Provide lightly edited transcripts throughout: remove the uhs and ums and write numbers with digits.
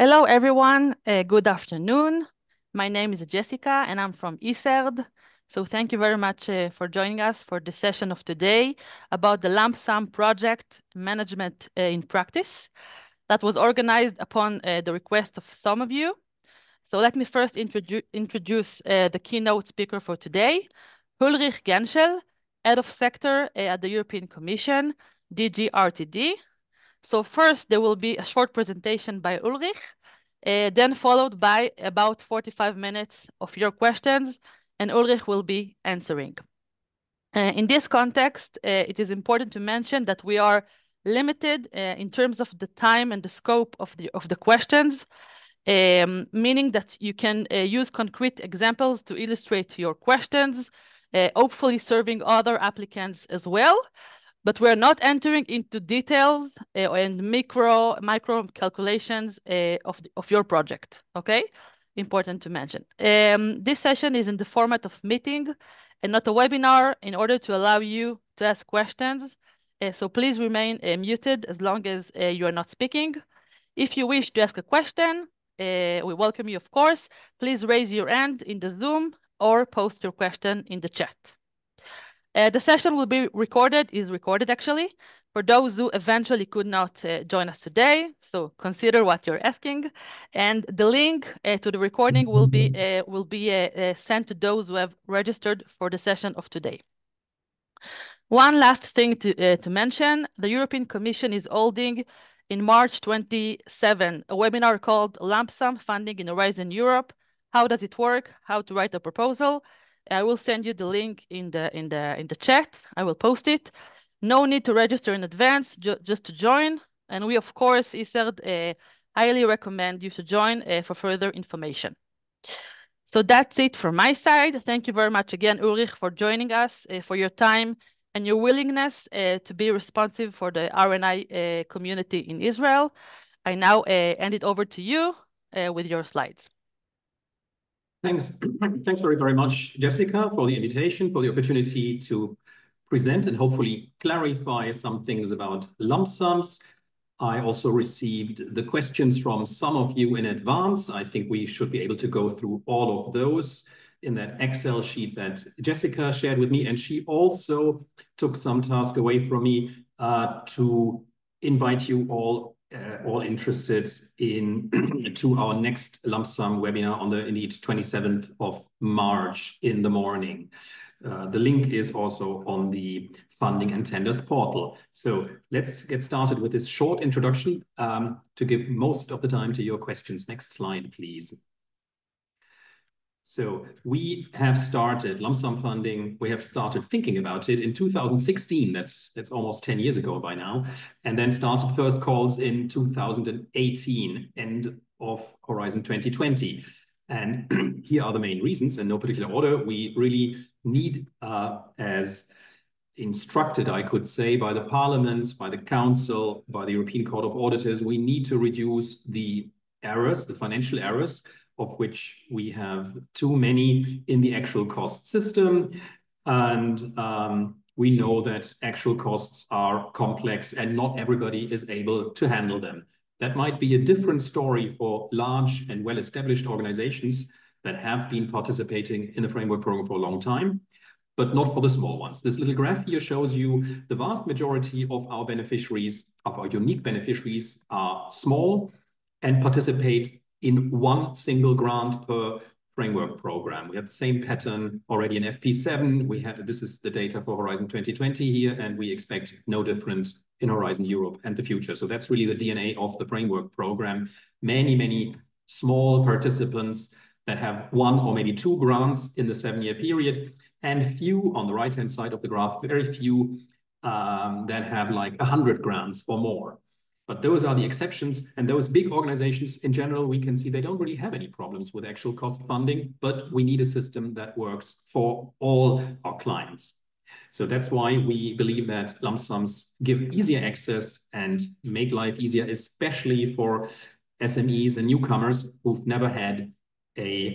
Hello, everyone. Good afternoon. My name is Jessica, and I'm from ISERD. So thank you very much for joining us for the session of today about the lump sum project management in practice that was organized upon the request of some of you. So let me first introduce the keynote speaker for today, Ulrich Genschel, Head of Sector at the European Commission, DG RTD. So first, there will be a short presentation by Ulrich, then followed by about 45 minutes of your questions, and Ulrich will be answering. In this context, it is important to mention that we are limited in terms of the time and the scope of the questions, meaning that you can use concrete examples to illustrate your questions, hopefully serving other applicants as well. But we're not entering into details and micro calculations of your project, okay? Important to mention. This session is in the format of meeting and not a webinar in order to allow you to ask questions. So please remain muted as long as you are not speaking. If you wish to ask a question, we welcome you, of course. Please raise your hand in the Zoom or post your question in the chat. The session will be is recorded actually, for those who eventually could not join us today. So consider what you're asking. And the link to the recording will be sent to those who have registered for the session of today. One last thing to mention, the European Commission is holding in March 27 a webinar called Lump Sum Funding in Horizon Europe. How does it work? How to write a proposal? I will send you the link in the chat. I will post it. No need to register in advance, just to join. And we, of course, ISERD highly recommend you to join for further information. So that's it from my side. Thank you very much again, Ulrich, for joining us, for your time and your willingness to be responsive for the RNI community in Israel. I now hand it over to you with your slides. Thanks. Thanks very, very much, Jessica, for the invitation, for the opportunity to present and hopefully clarify some things about lump sums. I also received the questions from some of you in advance. I think we should be able to go through all of those in that Excel sheet that Jessica shared with me. And she also took some task away from me to invite you all interested in to our next lump sum webinar on the indeed 27th of March in the morning. The link is also on the Funding and Tenders portal. So let's get started with this short introduction to give most of the time to your questions. Next slide, please. So we have started lump sum funding. We have started thinking about it in 2016. That's almost 10 years ago by now. And then started first calls in 2018, end of Horizon 2020. And here are the main reasons in no particular order. We really need, as instructed, I could say, by the Parliament, by the Council, by the European Court of Auditors, we need to reduce the errors, the financial errors, of which we have too many in the actual cost system. And we know that actual costs are complex and not everybody is able to handle them. That might be a different story for large and well-established organizations that have been participating in the framework program for a long time, but not for the small ones. This little graph here shows you the vast majority of our beneficiaries, of our unique beneficiaries, are small and participate in one single grant per framework program. We have the same pattern already in FP7. This is the data for Horizon 2020 here, and we expect no different in Horizon Europe and the future. So that's really the DNA of the framework program. Many, many small participants that have one or maybe two grants in the 7-year period, and few on the right-hand side of the graph, very few that have like 100 grants or more. But those are the exceptions, and those big organizations in general, we can see they don't really have any problems with actual cost funding, but we need a system that works for all our clients. So that's why we believe that lump sums give easier access and make life easier, especially for SMEs and newcomers who've never had an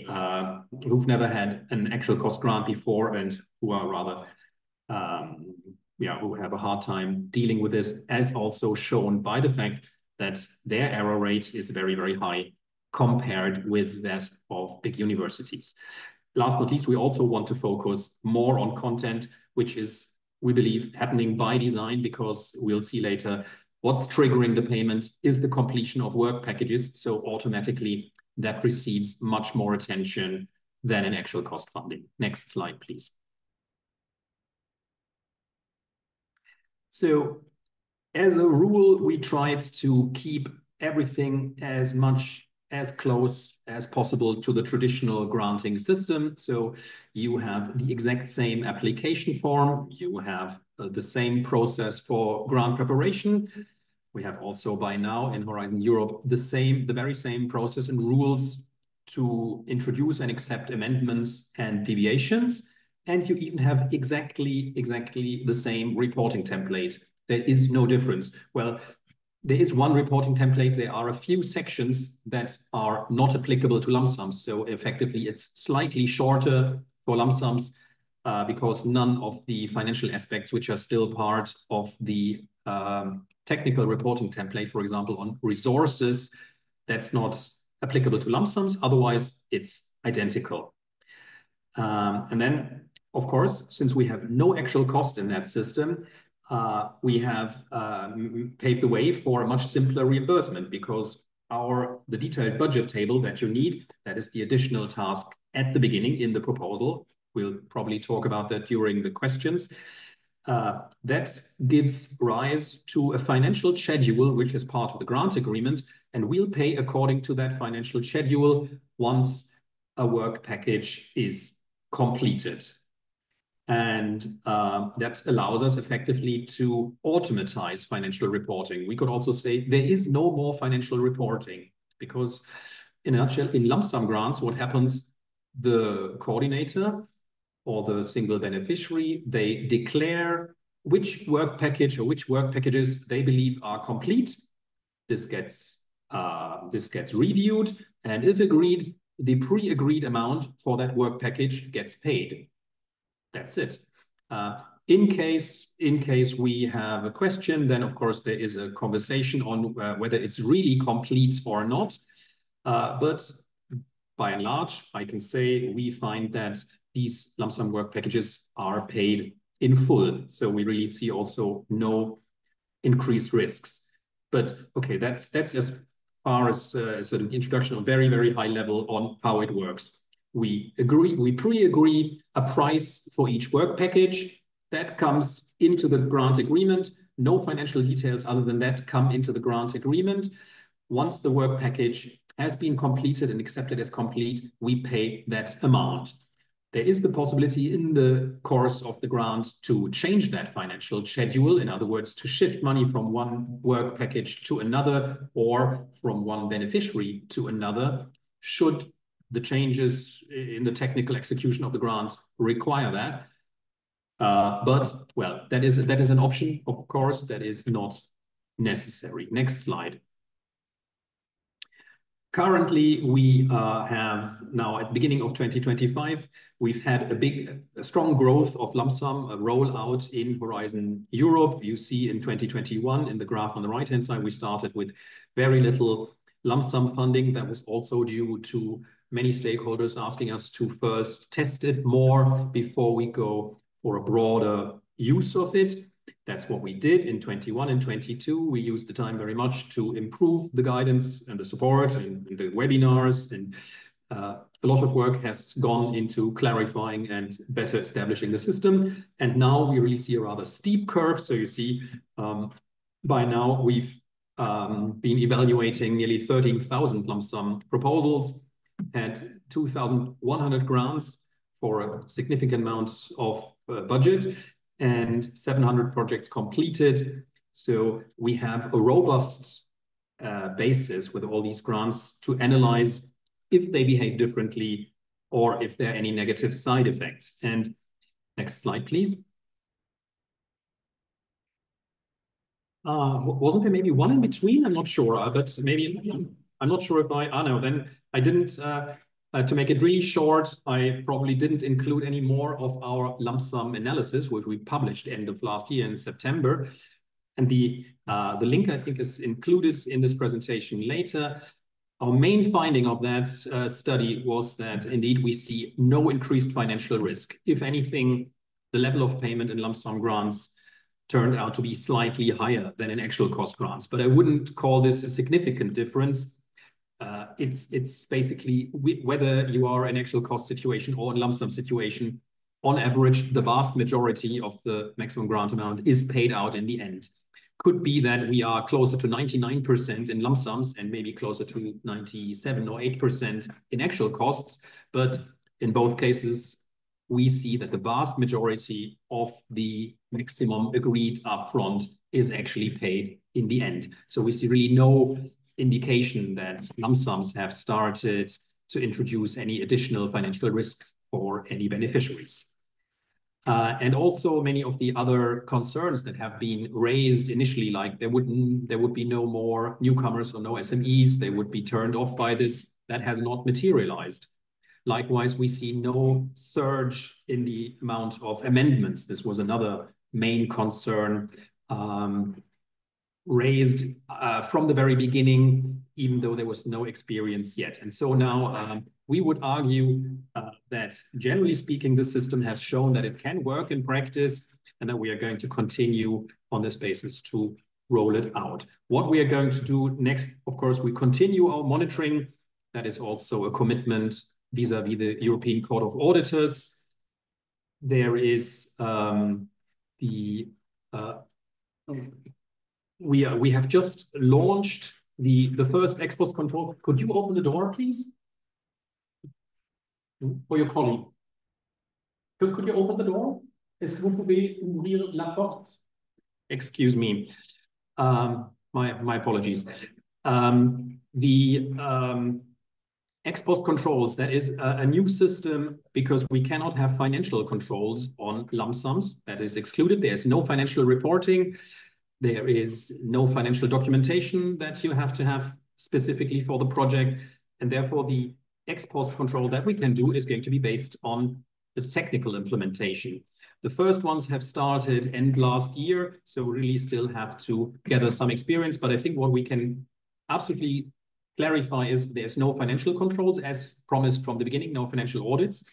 actual cost grant before and who are rather who have a hard time dealing with this, as also shown by the fact that their error rate is very, very high compared with that of big universities. Last but not least, we also want to focus more on content, which is, we believe, happening by design, because we'll see later what's triggering the payment is the completion of work packages. So automatically that receives much more attention than an actual cost funding. Next slide, please. So as a rule, we tried to keep everything as much as close as possible to the traditional granting system. So you have the exact same application form. You have the same process for grant preparation. We have also by now in Horizon Europe the very same process and rules to introduce and accept amendments and deviations. And you even have exactly the same reporting template. There is no difference. Well, there is one reporting template. There are a few sections that are not applicable to lump sums. So effectively, it's slightly shorter for lump sums because none of the financial aspects, which are still part of the technical reporting template, for example, on resources, that's not applicable to lump sums. Otherwise, it's identical. And then, of course, since we have no actual cost in that system, we have paved the way for a much simpler reimbursement, because the detailed budget table that you need, that is the additional task at the beginning in the proposal. We'll probably talk about that during the questions. That gives rise to a financial schedule, which is part of the grant agreement, and we'll pay according to that financial schedule once a work package is completed. And that allows us effectively to automatize financial reporting. We could also say there is no more financial reporting, because in a nutshell, in lump sum grants, what happens, the coordinator or the single beneficiary, they declare which work package or which work packages they believe are complete. This gets reviewed, and if agreed, the pre-agreed amount for that work package gets paid. That's it. In case we have a question, then of course there is a conversation on whether it's really complete or not. But by and large, I can say we find that these lump sum work packages are paid in full. So we really see also no increased risks. But okay, that's as far as sort of the introduction of very, very high level on how it works. We pre-agree a price for each work package that comes into the grant agreement. No financial details other than that come into the grant agreement. Once the work package has been completed and accepted as complete, we pay that amount. There is the possibility in the course of the grant to change that financial schedule. In other words, to shift money from one work package to another, or from one beneficiary to another, should the changes in the technical execution of the grant require that. But, well, that is an option, of course, that is not necessary. Next slide. Currently, we have now at the beginning of 2025, we've had a strong growth of lump sum rollout in Horizon Europe. You see in 2021, in the graph on the right-hand side, we started with very little lump sum funding. That was also due to many stakeholders asking us to first test it more before we go for a broader use of it. That's what we did in 21 and 22. We used the time very much to improve the guidance and the support and the webinars, and a lot of work has gone into clarifying and better establishing the system. And now we really see a rather steep curve. So you see, by now we've been evaluating nearly 13,000 lump sum proposals, had 2,100 grants for a significant amount of budget, and 700 projects completed. So we have a robust basis with all these grants to analyze if they behave differently or if there are any negative side effects. And next slide, please. Wasn't there maybe one in between? I'm not sure, but maybe, I'm not sure if no, then I didn't, to make it really short, I probably didn't include any more of our lump sum analysis, which we published end of last year in September. And the link, I think, is included in this presentation later. Our main finding of that study was that indeed we see no increased financial risk. If anything, the level of payment in lump sum grants turned out to be slightly higher than in actual cost grants, but I wouldn't call this a significant difference. It's basically whether you are in actual cost situation or in lump sum situation, on average, the vast majority of the maximum grant amount is paid out in the end. Could be that we are closer to 99% in lump sums and maybe closer to 97 or 8% in actual costs. But in both cases, we see that the vast majority of the maximum agreed upfront is actually paid in the end. So we see really no indication that lump sums have started to introduce any additional financial risk for any beneficiaries. And also many of the other concerns that have been raised initially, like there would be no more newcomers or no SMEs, they would be turned off by this, that has not materialized. Likewise, we see no surge in the amount of amendments. This was another main concern raised from the very beginning, even though there was no experience yet. And so now we would argue that generally speaking, the system has shown that it can work in practice and that we are going to continue on this basis to roll it out. What we are going to do next, of course, we continue our monitoring. That is also a commitment vis-a-vis the European Court of Auditors. There is we have just launched the first ex post control. Could you open the door, please? For your colleague. Could you open the door? Est-ce que vous pouvez ouvrir la porte? Excuse me. My apologies. Ex post controls, that is a new system because we cannot have financial controls on lump sums. That is excluded. There's no financial reporting. There is no financial documentation that you have to have specifically for the project. And therefore, the ex post control that we can do is going to be based on the technical implementation. The first ones have started end last year, so we really still have to gather some experience. But I think what we can absolutely clarify is there's no financial controls as promised from the beginning, no financial audits.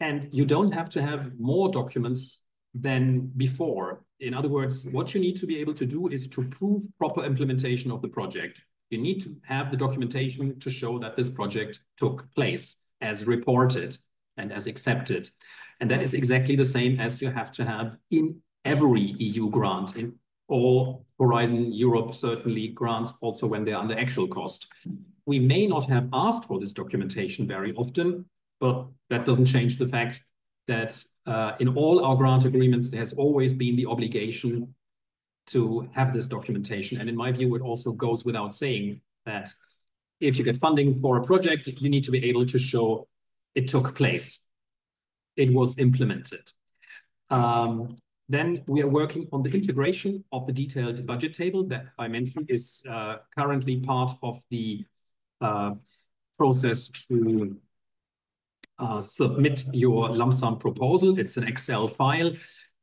And you don't have to have more documents than before. In other words, what you need to be able to do is to prove proper implementation of the project. You need to have the documentation to show that this project took place as reported and as accepted. And that is exactly the same as you have to have in every EU grant, in all Horizon Europe, certainly grants also when they're under actual cost. We may not have asked for this documentation very often, but that doesn't change the fact that in all our grant agreements, there has always been the obligation to have this documentation. And in my view, it also goes without saying that if you get funding for a project, you need to be able to show it took place, it was implemented. Then we are working on the integration of the detailed budget table that I mentioned is currently part of the process to submit your lump sum proposal. It's an Excel file.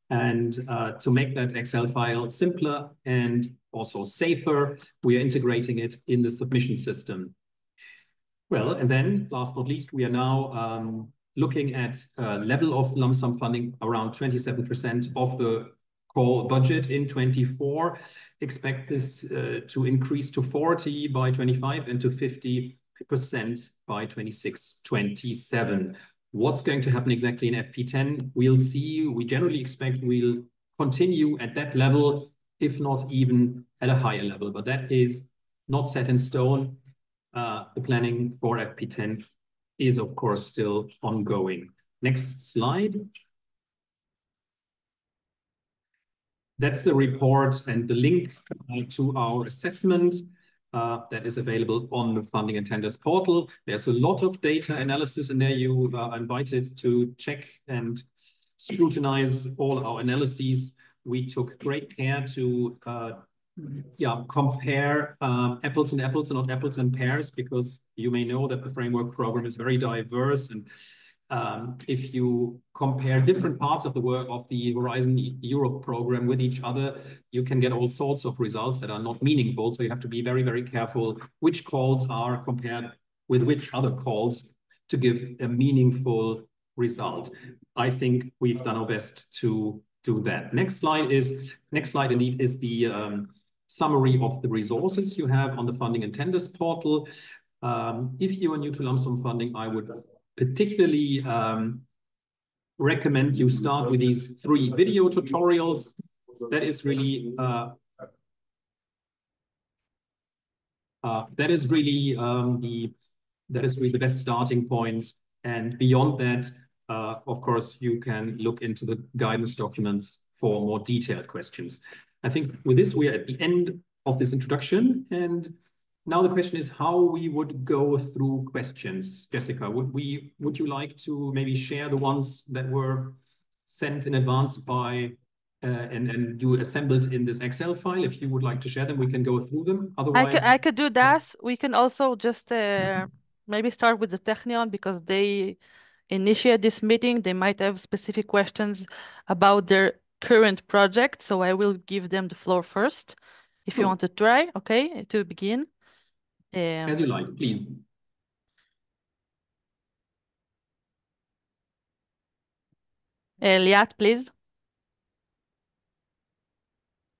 And to make that Excel file simpler and also safer, we are integrating it in the submission system. Well, and then last but not least, we are now looking at a level of lump sum funding around 27% of the call budget in 24. Expect this to increase to 40 by 25 and to 50% by 26, 27. What's going to happen exactly in FP10? We'll see. We generally expect we'll continue at that level, if not even at a higher level, but that is not set in stone. The planning for FP10 is, of course, still ongoing. Next slide. That's the report and the link to our assessment that is available on the Funding and Tenders portal. There's a lot of data analysis in there. You are invited to check and scrutinize all our analyses. We took great care to compare apples and apples and not apples and pears, because you may know that the framework program is very diverse and if you compare different parts of the work of the Horizon Europe program with each other, you can get all sorts of results that are not meaningful. So you have to be very, very careful which calls are compared with which other calls to give a meaningful result. I think we've done our best to do that. Next slide indeed is the summary of the resources you have on the funding and tenders portal. If you are new to lump sum funding, I would particularly recommend you start with these 3 video tutorials. That is really the best starting point. And beyond that, of course, you can look into the guidance documents for more detailed questions. I think with this, we are at the end of this introduction. And now the question is how we would go through questions. Jessica, would you like to maybe share the ones that were sent in advance by and you assembled in this Excel file? If you would like to share them, we can go through them. Otherwise, I could do that. We can also just maybe start with the Technion because they initiate this meeting. They might have specific questions about their current project. So I will give them the floor first. If you want to try, okay, to begin. As you like, please. Liat, please.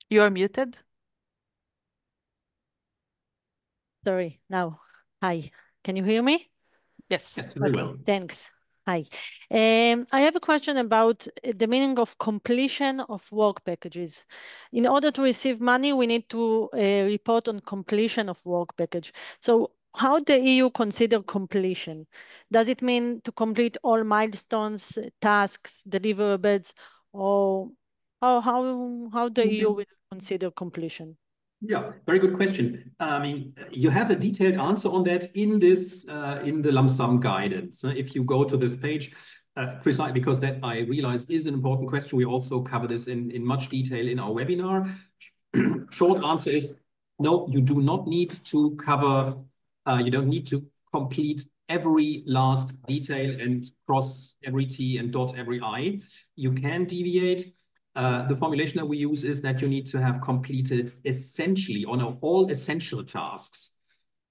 You are muted. Sorry, now. Hi, can you hear me? Yes. Yes, very well. Thanks. Hi. I have a question about the meaning of completion of work packages. In order to receive money, we need to report on completion of work package. So how the EU consider completion? Does it mean to complete all milestones, tasks, deliverables, or how the EU will consider completion? Yeah, very good question. I mean, you have a detailed answer on that in this in the lump sum guidance. If you go to this page, precisely because that I realize is an important question. We also cover this in much detail in our webinar. Short answer is no, you do not need to cover, you don't need to complete every last detail and cross every T and dot every I. You can deviate. The formulation that we use is that you need to have completed essentially on all essential tasks.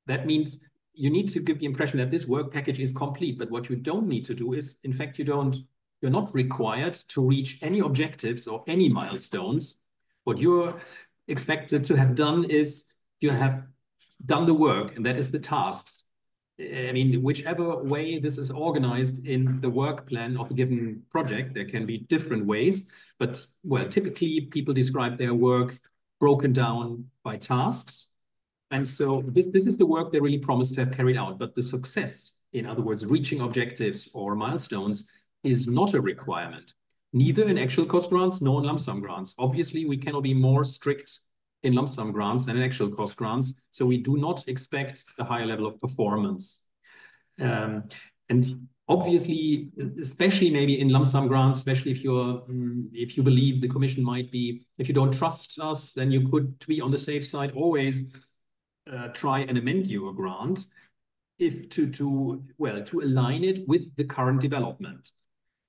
That means you need to give the impression that this work package is complete, but what you don't need to do is, in fact, you're not required to reach any objectives or any milestones. What you're expected to have done is you have done the work, and that is the tasks. I mean, whichever way this is organized in the work plan of a given project, there can be different ways, but well, typically people describe their work broken down by tasks. And so this is the work they really promised to have carried out. But the success, in other words, reaching objectives or milestones, is not a requirement, neither in actual cost grants nor in lump sum grants. Obviously, we cannot be more strict in lump sum grants and in actual cost grants. So we do not expect a higher level of performance. And obviously, especially maybe in lump sum grants, especially if you believe the commission might be, if you don't trust us, then you could be on the safe side, always try and amend your grant if to align it with the current development.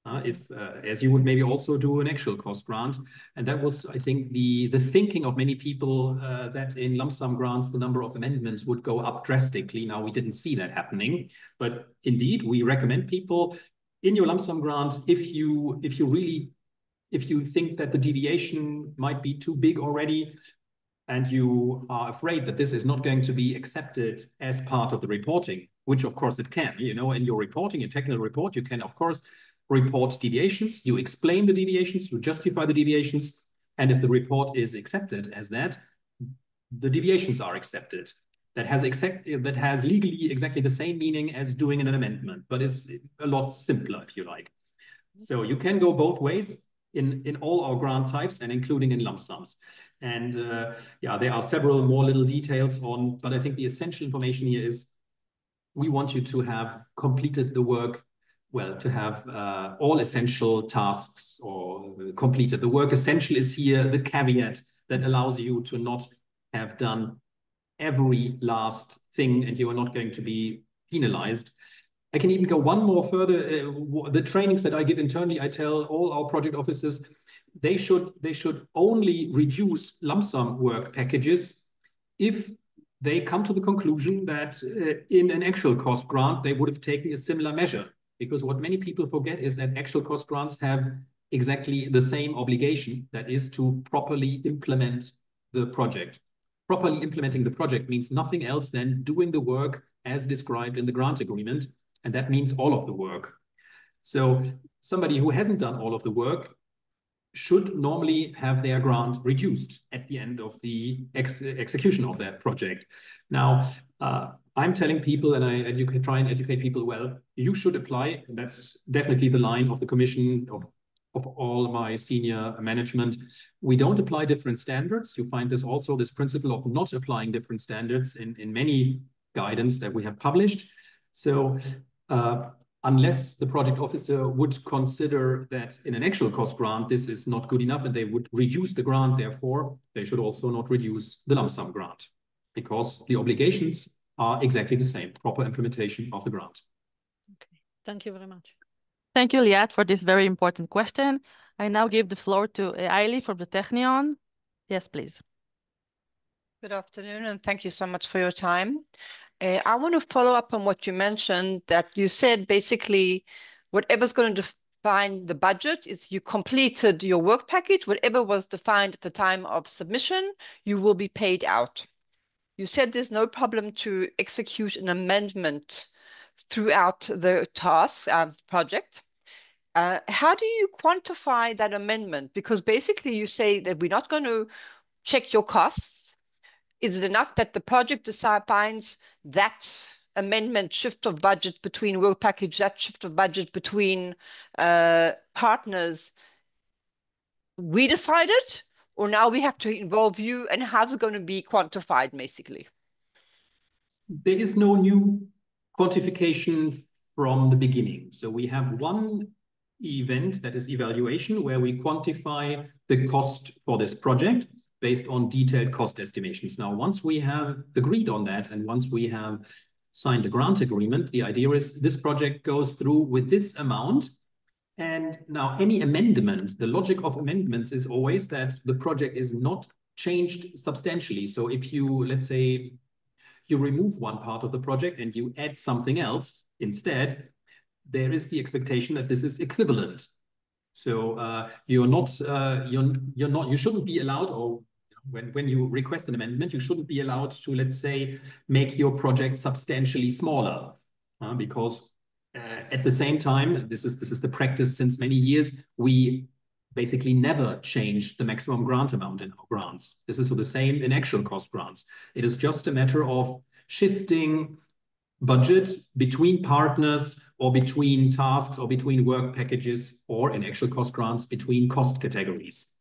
As you would maybe also do an actual cost grant. And that was, I think, the thinking of many people that in lump sum grants, the number of amendments would go up drastically. Now, we didn't see that happening. But indeed, we recommend people in your lump sum grant, if you think that the deviation might be too big already, and you are afraid that this is not going to be accepted as part of the reporting, which of course it can. You know, in your reporting, in technical report, you can, of course, report deviations, you explain the deviations, you justify the deviations, and if the report is accepted as that, the deviations are accepted. That has legally exactly the same meaning as doing an amendment, but is a lot simpler, if you like. So you can go both ways in all our grant types and including in lump sums. And yeah, there are several more little details on, but I think the essential information here is we want you to have completed the work, well, to have all essential tasks or completed. The work essential is here the caveat that allows you to not have done every last thing and you are not going to be penalized. I can even go one more further. The trainings that I give internally, I tell all our project officers, they should only reduce lump sum work packages if they come to the conclusion that in an actual cost grant, they would have taken a similar measure. Because what many people forget is that actual cost grants have exactly the same obligation, that is to properly implement the project. Properly implementing the project means nothing else than doing the work as described in the grant agreement, and that means all of the work. So somebody who hasn't done all of the work should normally have their grant reduced at the end of the execution of that project. Now, I'm telling people, and I try and educate people, well, you should apply, and that's definitely the line of the commission, of all my senior management. We don't apply different standards. You find this also, this principle of not applying different standards in many guidance that we have published. So unless the project officer would consider that in an actual cost grant, this is not good enough and they would reduce the grant, therefore, they should also not reduce the lump sum grant because the obligations are exactly the same, proper implementation of the grant. Okay, thank you very much. Thank you, Liat, for this very important question. I now give the floor to Aili from the Technion. Yes, please. Good afternoon, and thank you so much for your time. I want to follow up on what you mentioned, that you said basically whatever's going to define the budget is you completed your work package, whatever was defined at the time of submission, you will be paid out. You said there's no problem to execute an amendment throughout the task project. How do you quantify that amendment? Because basically you say that we're not going to check your costs. Is it enough that the project finds that amendment, shift of budget between work package, that shift of budget between partners, we decided, or now we have to involve you, and how's it going to be quantified, basically? There is no new quantification from the beginning. So we have one event, that is evaluation, where we quantify the cost for this project based on detailed cost estimations. Now, once we have agreed on that and once we have signed a grant agreement, the idea is this project goes through with this amount. And now any amendment, the logic of amendments is always that the project is not changed substantially. So if you, let's say, you remove one part of the project and you add something else instead, there is the expectation that this is equivalent. So you shouldn't be allowed, or when you request an amendment, you shouldn't be allowed to, let's say, make your project substantially smaller, because at the same time, this is the practice since many years, we basically never change the maximum grant amount in our grants. This is the same in actual cost grants. It is just a matter of shifting budget between partners or between tasks or between work packages or in actual cost grants between cost categories.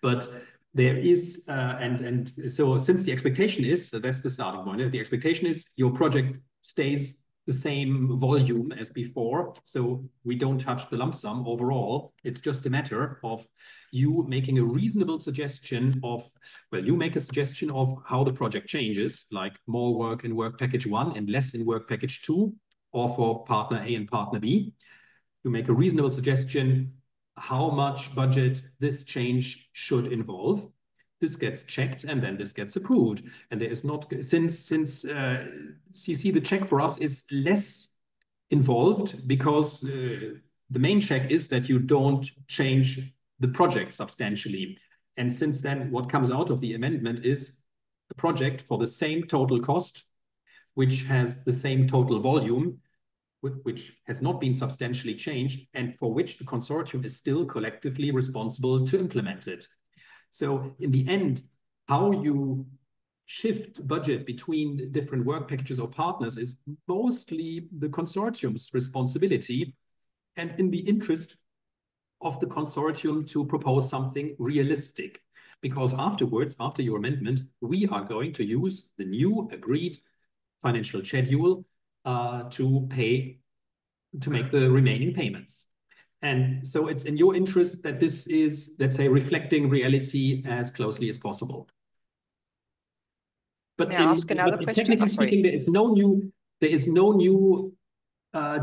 But there is, and so since the expectation is, so that's the starting point, the expectation is your project stays the same volume as before, so we don't touch the lump sum overall. It's just a matter of you making a reasonable suggestion of, well, you make a suggestion of how the project changes, like more work in work package 1 and less in work package 2, or for partner A and partner B. You make a reasonable suggestion how much budget this change should involve. This gets checked and then this gets approved. And there is not, since you see, the check for us is less involved because the main check is that you don't change the project substantially. And since then, what comes out of the amendment is a project for the same total cost, which has the same total volume, which has not been substantially changed, and for which the consortium is still collectively responsible to implement it. So in the end, how you shift budget between different work packages or partners is mostly the consortium's responsibility, and in the interest of the consortium to propose something realistic. Because afterwards, after your amendment, we are going to use the new agreed financial schedule to make the remaining payments. And so it's in your interest that this is, let's say, reflecting reality as closely as possible. But, May I ask another question? Technically speaking, there is no new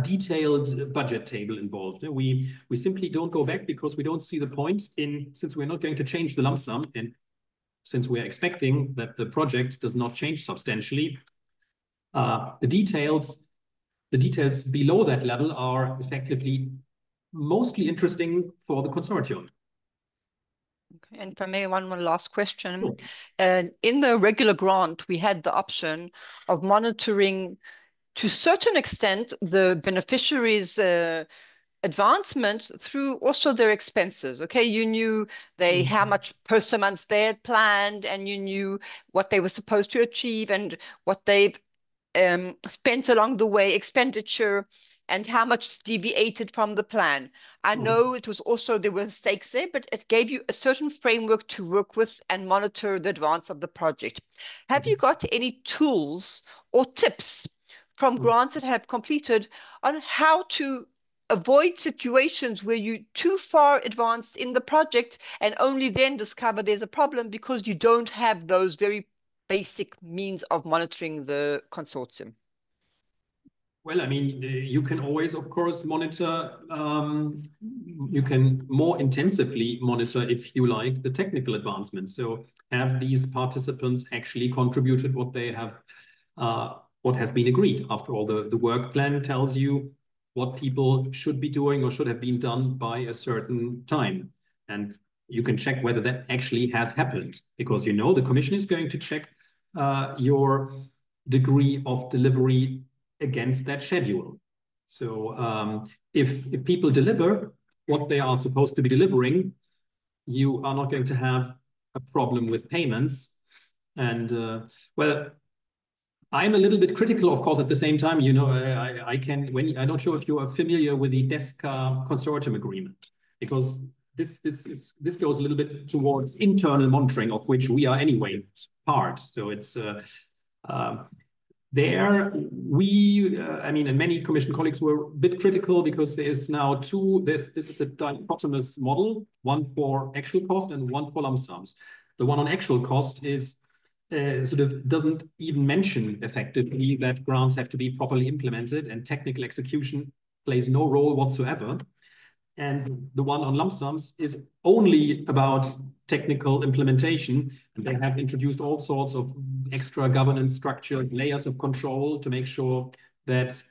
detailed budget table involved. We simply don't go back because we don't see the point since we're not going to change the lump sum, and since we're expecting that the project does not change substantially, the details below that level are effectively mostly interesting for the consortium. Okay. And if I may, one last question. Sure. In the regular grant, we had the option of monitoring to a certain extent the beneficiaries' advancement through also their expenses. Okay, you knew how much per month they had planned, and you knew what they were supposed to achieve and what they've spent along the way, expenditure, and how much deviated from the plan. I know it was also, there were stakes there, but it gave you a certain framework to work with and monitor the advance of the project. Have you got any tools or tips from grants that have completed on how to avoid situations where you're too far advanced in the project and only then discover there's a problem because you don't have those very basic means of monitoring the consortium? Well, I mean, you can always, of course, monitor, you can more intensively monitor, if you like, the technical advancements. So have these participants actually contributed what they have, what has been agreed? After all, the work plan tells you what people should be doing or should have been done by a certain time. And you can check whether that actually has happened, because the commission is going to check your degree of delivery against that schedule. So if people deliver what they are supposed to be delivering, you are not going to have a problem with payments. And well, I'm a little bit critical, of course, at the same time. I'm not sure if you are familiar with the DESCA consortium agreement, because this goes a little bit towards internal monitoring, of which we are anyway part. So it's and many commission colleagues were a bit critical because this is a dichotomous model, one for actual cost and one for lump sums. The one on actual cost is sort of doesn't even mention effectively that grants have to be properly implemented, and technical execution plays no role whatsoever. And the one on lump sums is only about technical implementation, and they have introduced all sorts of extra governance structures, layers of control to make sure that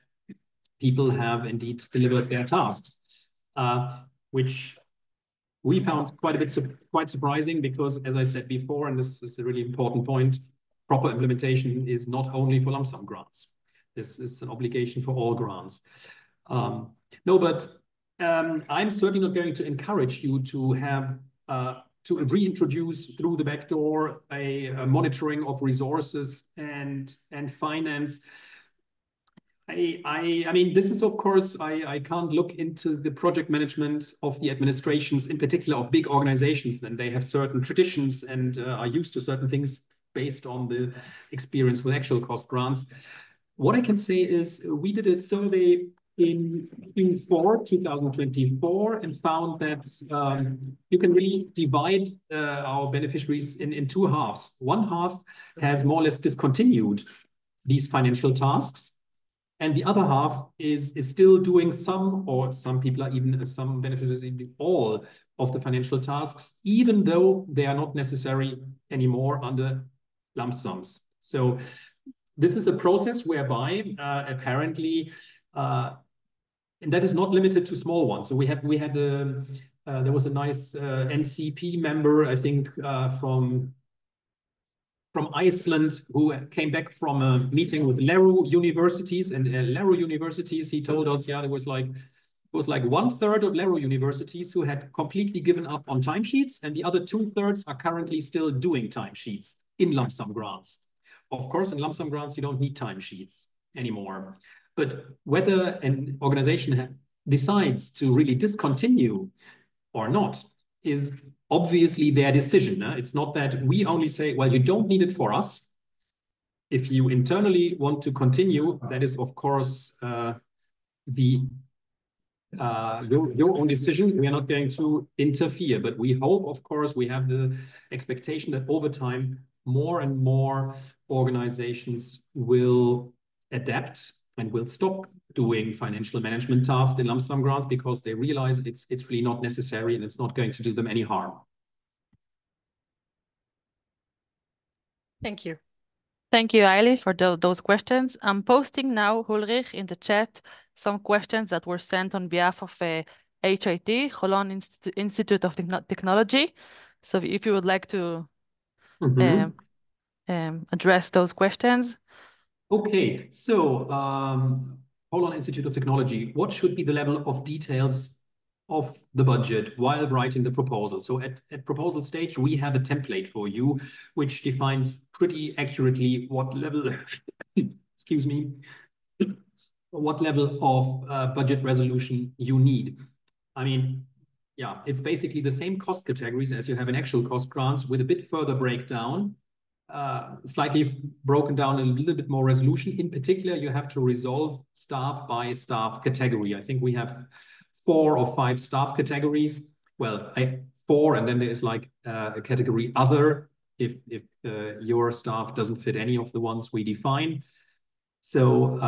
people have indeed delivered their tasks, which we found quite surprising, because, as I said before, and this is a really important point, proper implementation is not only for lump sum grants. This is an obligation for all grants. I'm certainly not going to encourage you to have to reintroduce through the back door a monitoring of resources and finance. I mean, this is, of course, I can't look into the project management of the administrations, in particular of big organizations. Then they have certain traditions and are used to certain things based on the experience with actual cost grants. What I can say is we did a survey in Q4 2024 and found that you can really divide our beneficiaries in two halves. One half has more or less discontinued these financial tasks, and the other half is still doing some, or some people are even, some beneficiaries even all of the financial tasks, even though they are not necessary anymore under lump sums. So this is a process whereby apparently, and that is not limited to small ones. So there was a nice NCP member, I think, from Iceland, who came back from a meeting with LERU universities, and LERU universities, he told us, yeah, it was like 1/3 of LERU universities who had completely given up on timesheets, and the other 2/3 are currently still doing timesheets in lump sum grants. Of course, in lump sum grants, you don't need timesheets anymore. But whether an organization decides to really discontinue or not is obviously their decision. It's not that we only say, well, you don't need it for us. If you internally want to continue, that is, of course, your own decision. We are not going to interfere, but we hope, of course, we have the expectation that over time, more and more organizations will adapt and will stop doing financial management tasks in lump sum grants because they realize it's really not necessary and it's not going to do them any harm. Thank you. Thank you, Eili, for those questions. I'm posting now, Ulrich, in the chat some questions that were sent on behalf of HIT, Holon Institute of Technology. So if you would like to address those questions. Okay, so Holon Institute of Technology, what should be the level of details of the budget while writing the proposal? So at proposal stage, we have a template for you, which defines pretty accurately what level, excuse me, what level of budget resolution you need. I mean, yeah, it's basically the same cost categories as you have in actual cost grants with a bit further breakdown, slightly broken down a little bit more resolution. In particular, you have to resolve staff by staff category. I think we have 4 or 5 staff categories. Well, 4, and then there is like a category other if your staff doesn't fit any of the ones we define. So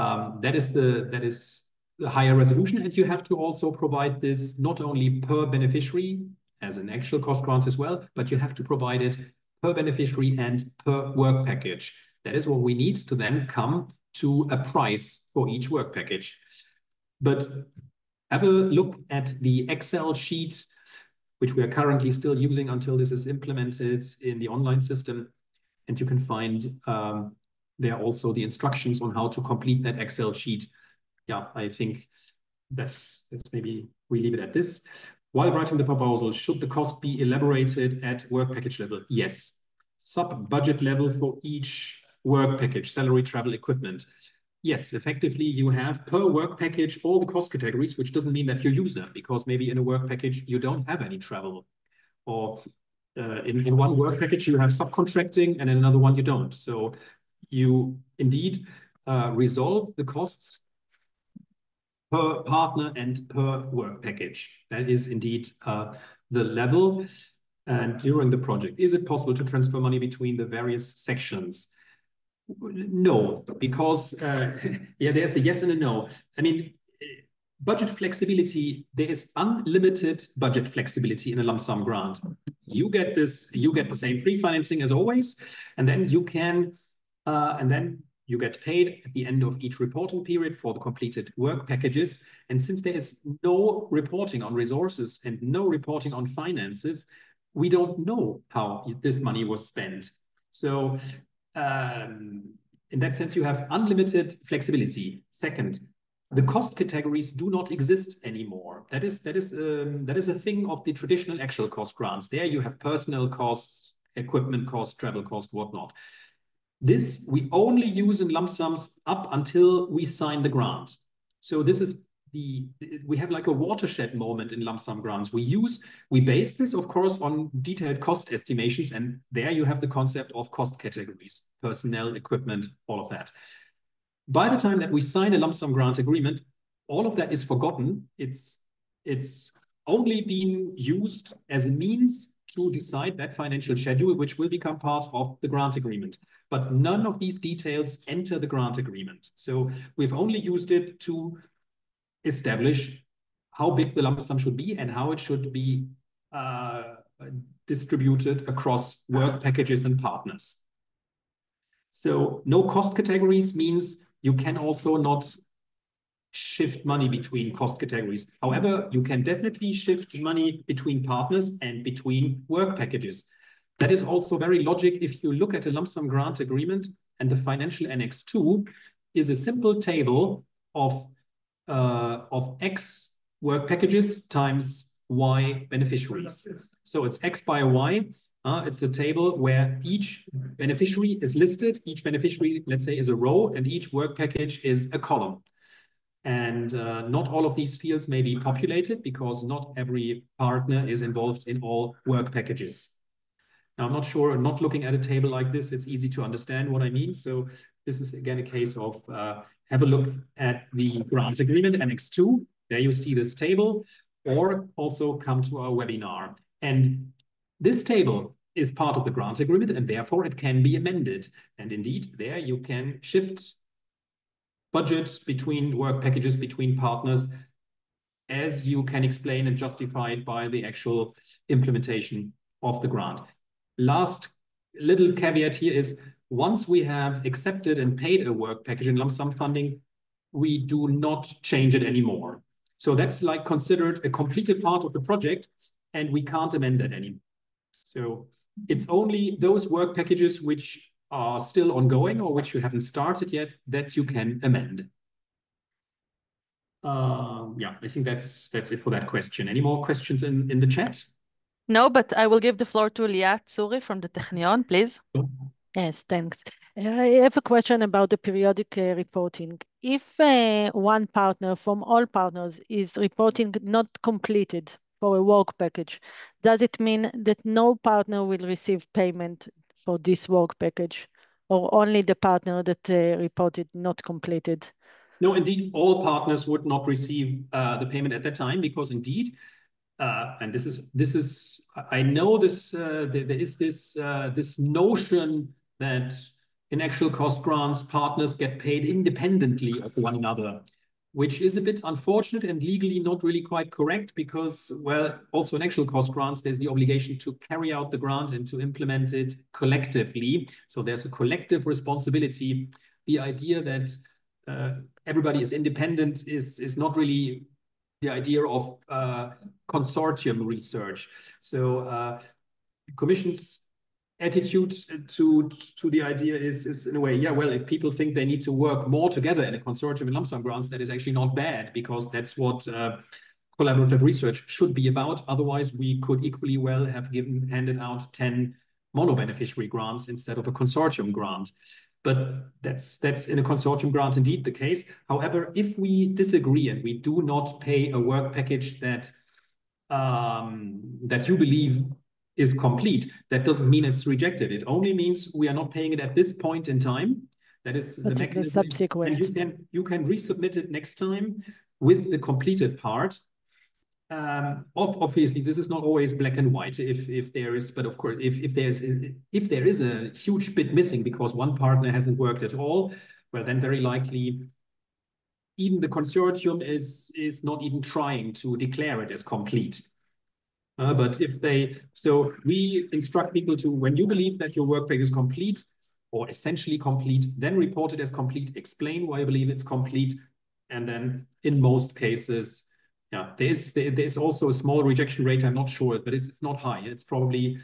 that is the higher resolution, and you have to also provide this not only per beneficiary as in actual cost grants as well, but you have to provide it per beneficiary and per work package. That is what we need to then come to a price for each work package. But have a look at the Excel sheet, which we are currently still using until this is implemented in the online system. And you can find there are also the instructions on how to complete that Excel sheet. Yeah, I think that's maybe we leave it at this. While writing the proposal, should the cost be elaborated at work package level? Yes. Sub-budget level for each work package, salary, travel, equipment. Yes, effectively, you have per work package all the cost categories, which doesn't mean that you use them, because maybe in a work package, you don't have any travel. Or in one work package, you have subcontracting, and in another one, you don't. So you indeed resolve the costs per partner and per work package. That is indeed the level. And during the project, is it possible to transfer money between the various sections? No, because yeah, there's a yes and a no. I mean, budget flexibility, there is unlimited budget flexibility in a lump sum grant. You get this, you get the same pre-financing as always, and then you can, and then you get paid at the end of each reporting period for the completed work packages. And since there is no reporting on resources and no reporting on finances, we don't know how this money was spent. So in that sense, you have unlimited flexibility. Second, the cost categories do not exist anymore. That is a thing of the traditional actual cost grants. There you have personnel costs, equipment costs, travel costs, whatnot. This we only use in lump sums up until we sign the grant. So this is we have like a watershed moment in lump sum grants. We base this, of course, on detailed cost estimations, and there you have the concept of cost categories, personnel, equipment, all of that. By the time that we sign a lump sum grant agreement, all of that is forgotten. It's only being used as a means to decide that financial schedule, which will become part of the grant agreement. But none of these details enter the grant agreement. So we've only used it to establish how big the lump sum should be and how it should be distributed across work packages and partners. So no cost categories means you can also not shift money between cost categories. However, you can definitely shift money between partners and between work packages. That is also very logic if you look at a lump sum grant agreement, and the financial annex 2 is a simple table of X work packages times Y beneficiaries. So it's X by Y. It's a table where each beneficiary is listed. Each beneficiary, let's say, is a row, and each work package is a column. And not all of these fields may be populated because not every partner is involved in all work packages. Now, I'm not sure, not looking at a table like this, it's easy to understand what I mean. So this is, again, a case of have a look at the grant agreement, Annex 2. There you see this table, or also come to our webinar. And this table is part of the grant agreement, and therefore it can be amended. And indeed, there you can shift budget between work packages between partners, as you can explain and justify it by the actual implementation of the grant. Last little caveat here is, once we have accepted and paid a work package in lump sum funding, we do not change it anymore. So that's like considered a completed part of the project, and we can't amend that anymore. So it's only those work packages which are still ongoing or which you haven't started yet that you can amend. Yeah, I think that's it for that question. Any more questions in the chat? No, but I will give the floor to Liat Suri from the Technion, please. Yes, thanks. I have a question about the periodic reporting. If one partner from all partners is reporting not completed for a work package, does it mean that no partner will receive payment for this work package, or only the partner that reported not completed? No, indeed, all partners would not receive the payment at that time, because indeed, and this is I know this there is this notion that in actual cost grants, partners get paid independently of one another, which is a bit unfortunate and legally not really quite correct, because, well, also in actual cost grants, there's the obligation to carry out the grant and to implement it collectively. So there's a collective responsibility. The idea that everybody is independent is not really the idea of consortium research. So Commission's attitude to the idea is in a way, yeah, well, if people think they need to work more together in a consortium in lump sum grants, that is actually not bad, because that's what collaborative research should be about. Otherwise, we could equally well have handed out 10 mono-beneficiary grants instead of a consortium grant. But that's in a consortium grant indeed the case. However, if we disagree and we do not pay a work package that you believe is complete, that doesn't mean it's rejected. It only means we are not paying it at this point in time. That is the mechanism. Subsequent. And you can resubmit it next time with the completed part. Obviously, this is not always black and white. If there is, but of course, if there is a huge bit missing because one partner hasn't worked at all, well, then very likely even the consortium is not even trying to declare it as complete. But so we instruct people to, when you believe that your work package is complete or essentially complete, then report it as complete, explain why you believe it's complete. And then in most cases, yeah, there's also a small rejection rate. I'm not sure, but it's not high. It's probably,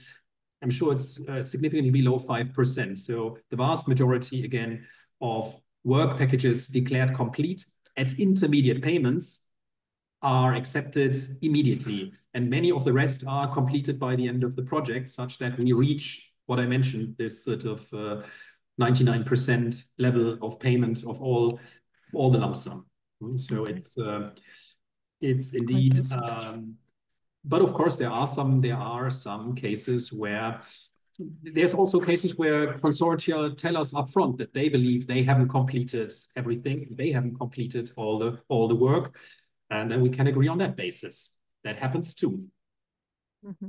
I'm sure it's significantly below 5%. So the vast majority, again, of work packages declared complete at intermediate payments are accepted immediately. And many of the rest are completed by the end of the project, such that we reach what I mentioned, this sort of 99% level of payment of all the lump sum. So okay. It's indeed, but of course there are some cases where there's also cases where consortia tell us upfront that they believe they haven't completed everything, they haven't completed all the work, and then we can agree on that basis. That happens too. Mm-hmm.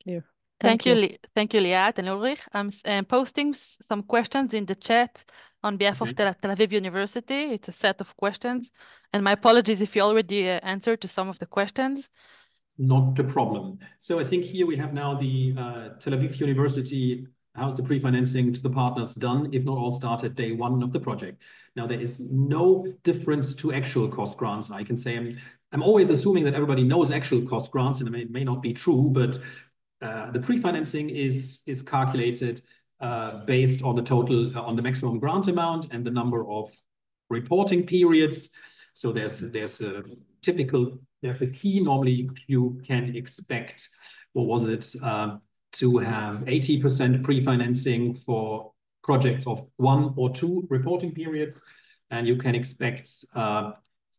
Clear. Thank you, Liat and Ulrich. I'm posting some questions in the chat on behalf of Tel Aviv University. It's a set of questions. And my apologies if you already answered to some of the questions. Not a problem. So I think here we have now the Tel Aviv University, how's the pre-financing to the partners done, if not all started day one of the project. Now there is no difference to actual cost grants. I can say I'm always assuming that everybody knows actual cost grants, and it may not be true, but the pre-financing is calculated based on the total, on the maximum grant amount and the number of reporting periods. So there's a typical, there's a key. Normally you can expect, what was it, to have 80% pre-financing for projects of 1 or 2 reporting periods, and you can expect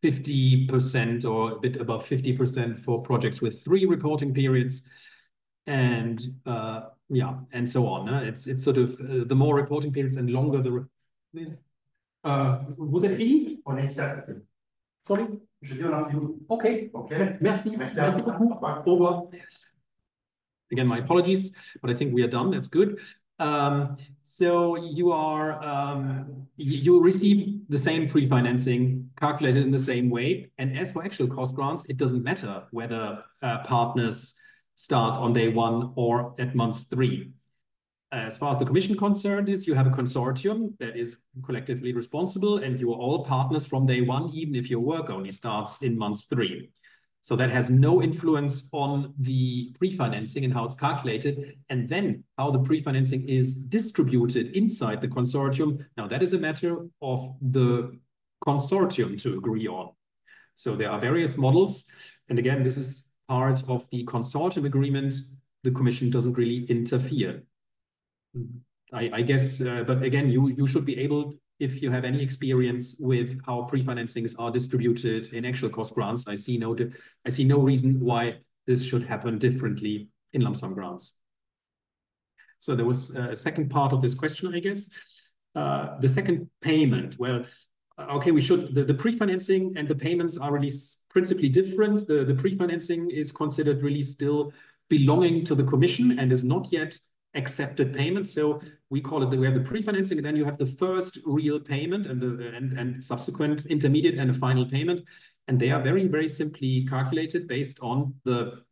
50% or a bit above 50% for projects with 3 reporting periods. And yeah, and so on. It's sort of the more reporting periods and longer the. Vous êtes fini? On est certain. Sorry. Je dis on a fini. Okay. Okay. Merci. Merci beaucoup. Au revoir. Again, my apologies, but I think we are done. That's good. So you are you receive the same pre-financing calculated in the same way. And as for actual cost grants, it doesn't matter whether partners start on day 1 or at month 3. As far as the Commission concerned is, you have a consortium that is collectively responsible, and you are all partners from day 1, even if your work only starts in month 3. So that has no influence on the pre-financing and how it's calculated. And then how the pre-financing is distributed inside the consortium. Now that is a matter of the consortium to agree on. So there are various models. And again, this is part of the consortium agreement. The Commission doesn't really interfere. I guess, but again, you should be able, if you have any experience with how pre-financings are distributed in actual cost grants, I see no reason why this should happen differently in lump sum grants. So there was a second part of this question, I guess. The second payment, well, okay, the pre-financing and the payments are really principally different. The pre-financing is considered really still belonging to the Commission and is not yet accepted payment. So we call it, we have the pre-financing, and then you have the first real payment and subsequent intermediate and a final payment. And they are very, very simply calculated based on the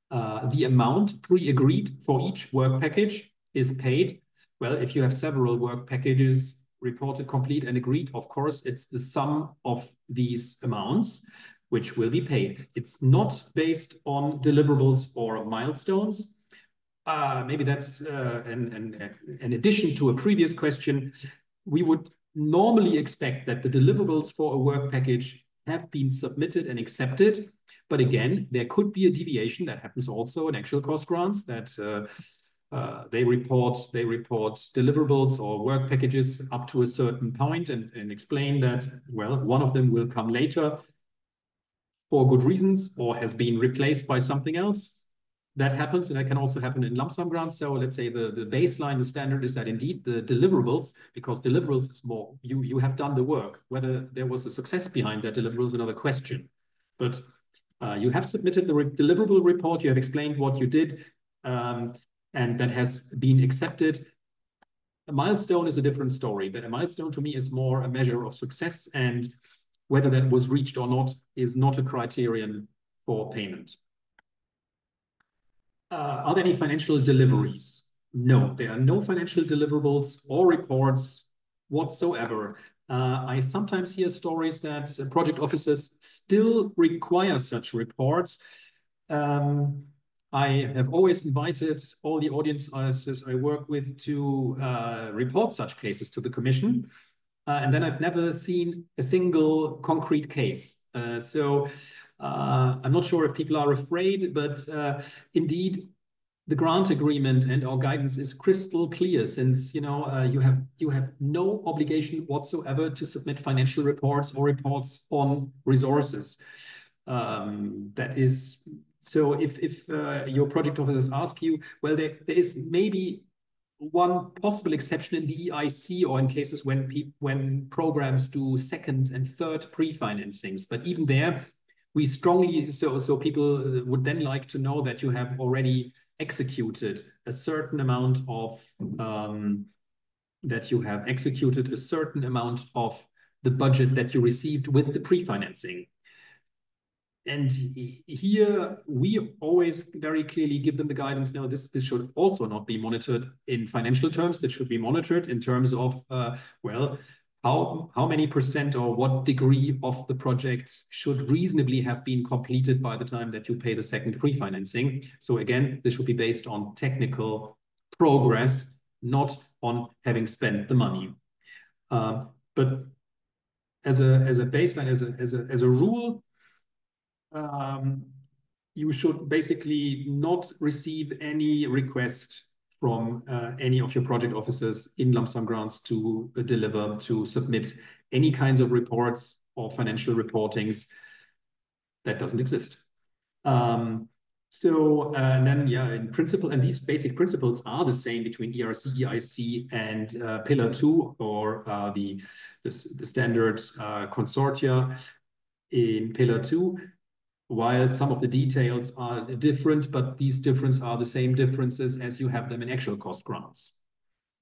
amount pre-agreed for each work package is paid. Well, if you have several work packages reported complete and agreed, of course, it's the sum of these amounts which will be paid. It's not based on deliverables or milestones. Maybe that's an addition to a previous question. We would normally expect that the deliverables for a work package have been submitted and accepted. But again, there could be a deviation that happens also in actual cost grants, that they report deliverables or work packages up to a certain point and explain that, well, one of them will come later for good reasons or has been replaced by something else. That happens, and that can also happen in lump sum grants. So let's say the baseline, the standard is that indeed the deliverables, because deliverables is more, you have done the work. Whether there was a success behind that deliverable is another question. But you have submitted the deliverable report, you have explained what you did, and that has been accepted. A milestone is a different story. But a milestone to me is more a measure of success, and whether that was reached or not is not a criterion for payment. Are there any financial deliveries? No, there are no financial deliverables or reports whatsoever. I sometimes hear stories that project officers still require such reports. I have always invited all the audiences I work with to report such cases to the Commission. And then I've never seen a single concrete case. I'm not sure if people are afraid, but indeed, the grant agreement and our guidance is crystal clear, since you have no obligation whatsoever to submit financial reports or reports on resources. That is so. If your project officers ask you, well, there is maybe one possible exception in the EIC or in cases when programs do second and third pre-financings, but even there, we strongly so people would then like to know that you have already executed a certain amount of the budget that you received with the pre-financing. And here we always very clearly give them the guidance. Now, this should also not be monitored in financial terms. That should be monitored in terms of well, how many percent or what degree of the project should reasonably have been completed by the time that you pay the second pre-financing. So again, this should be based on technical progress, not on having spent the money. But as a baseline, as a rule, you should basically not receive any request from any of your project officers in lump sum grants to submit any kinds of reports or financial reportings. That doesn't exist. And then, yeah, in principle, and these basic principles are the same between ERC, EIC, and Pillar 2, or the standard consortia in Pillar 2. While some of the details are different, but these differences are the same differences as you have them in actual cost grants.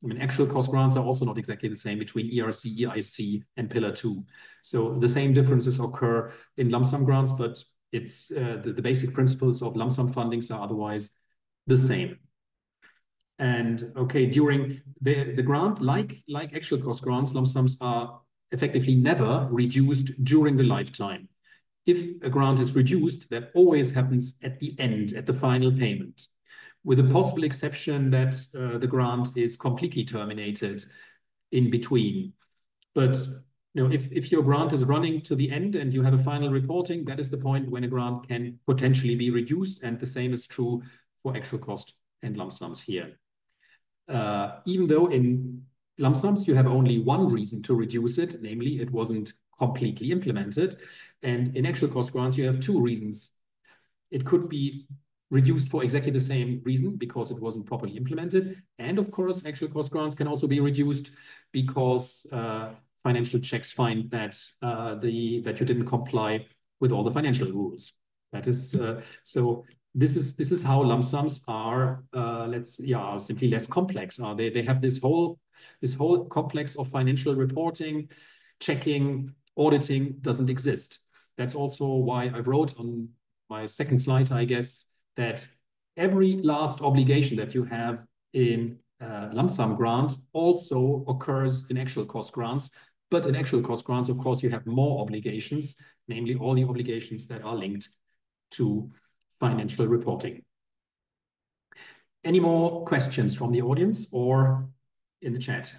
I mean, actual cost grants are also not exactly the same between ERC, EIC, and Pillar 2. So the same differences occur in lump sum grants, but it's the basic principles of lump sum fundings are otherwise the same. And okay, during the grant, like actual cost grants, lump sums are effectively never reduced during the lifetime. If a grant is reduced, that always happens at the end, at the final payment, with a possible exception that the grant is completely terminated in between. But if your grant is running to the end and you have a final reporting, that is the point when a grant can potentially be reduced, and the same is true for actual cost and lump sums here. Even though in lump sums you have only one reason to reduce it, namely it wasn't completely implemented. And in actual cost grants, you have two reasons. It could be reduced for exactly the same reason because it wasn't properly implemented. And of course, actual cost grants can also be reduced because financial checks find that that you didn't comply with all the financial rules. That is so. This is how lump sums are. Simply less complex. They have this whole complex of financial reporting, checking, auditing doesn't exist. That's also why I wrote on my second slide, I guess, that every last obligation that you have in lump sum grant also occurs in actual cost grants. But in actual cost grants, of course, you have more obligations, namely all the obligations that are linked to financial reporting. Any more questions from the audience or in the chat?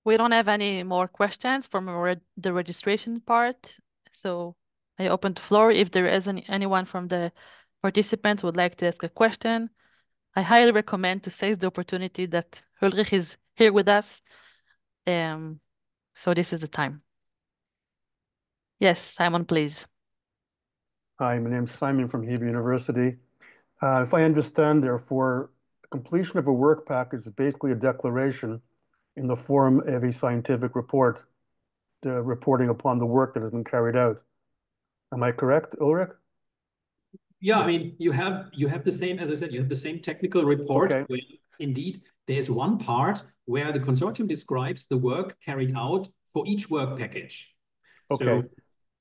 We don't have any more questions from the registration part. So I open the floor. If there is anyone from the participants would like to ask a question, I highly recommend to seize the opportunity that Ulrich is here with us. So this is the time. Yes, Simon, please. Hi, my name is Simon from Hebrew University. If I understand, therefore, the completion of a work package is basically a declaration in the form of a scientific report, reporting upon the work that has been carried out. Am I correct, Ulrich? Yeah, I mean, you have the same, as I said, you have the same technical report. Okay. Where indeed, there's one part where the consortium describes the work carried out for each work package. Okay. So,